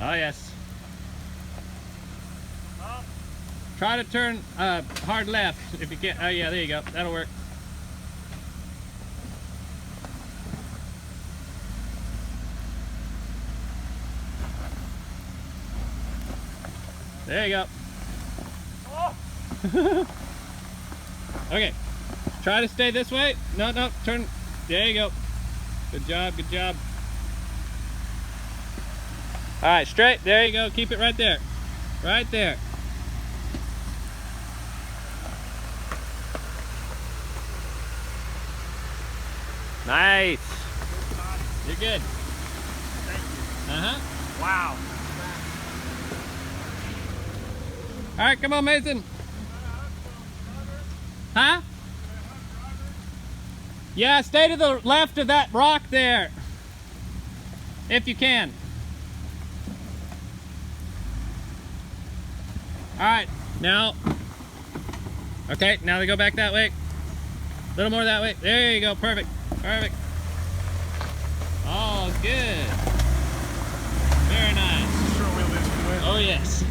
Oh yes. Try to turn hard left if you can. Oh yeah, there you go. That'll work. There you go. Oh. Okay. Try to stay this way. No, no, turn. There you go. Good job, good job. All right, straight. There you go. Keep it right there. Right there. Nice. You're good. Thank you. Uh-huh. Wow. All right, come on, Mason. Huh? Yeah, stay to the left of that rock there. If you can. All right, now. Okay, now they go back that way. A little more that way. There you go, perfect. Perfect. Oh, good. Very nice. Sure we'll listen to it. Oh, yes.